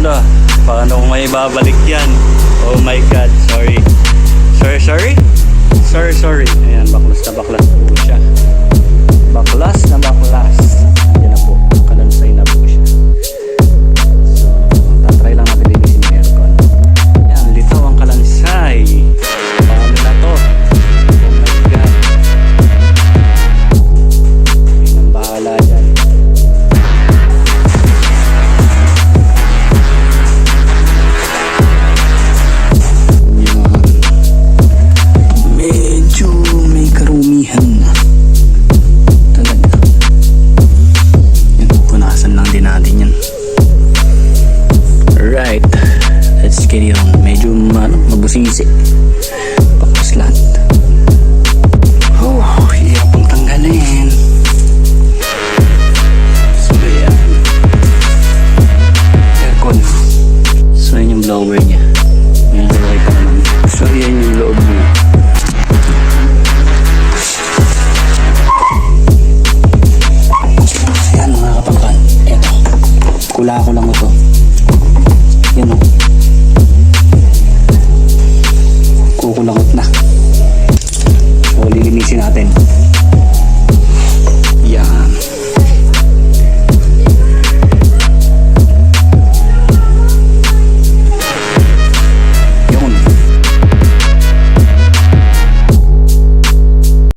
Hala, paano ko may babalik yan? Oh my god, sorry. Sorry. Ayan, baklas na baklas po siya. Baklas na baklas. Ayan na po, kalansay na po siya. So, tatry lang natin din yung aircon. Ayan, litaw ang kalansay. Paano na to? Oh my god. Ayan ang bahala dyan. Right, let's get it on. Medyo mabusisi. Pakos lahat. Oh, hirap ang tanggalin. So yan, aircon. So yan yung blower niya. Yan yung right pa naman. So yan yung loob niya. Yan mga kapangkan. Eto, kula ko lang ito.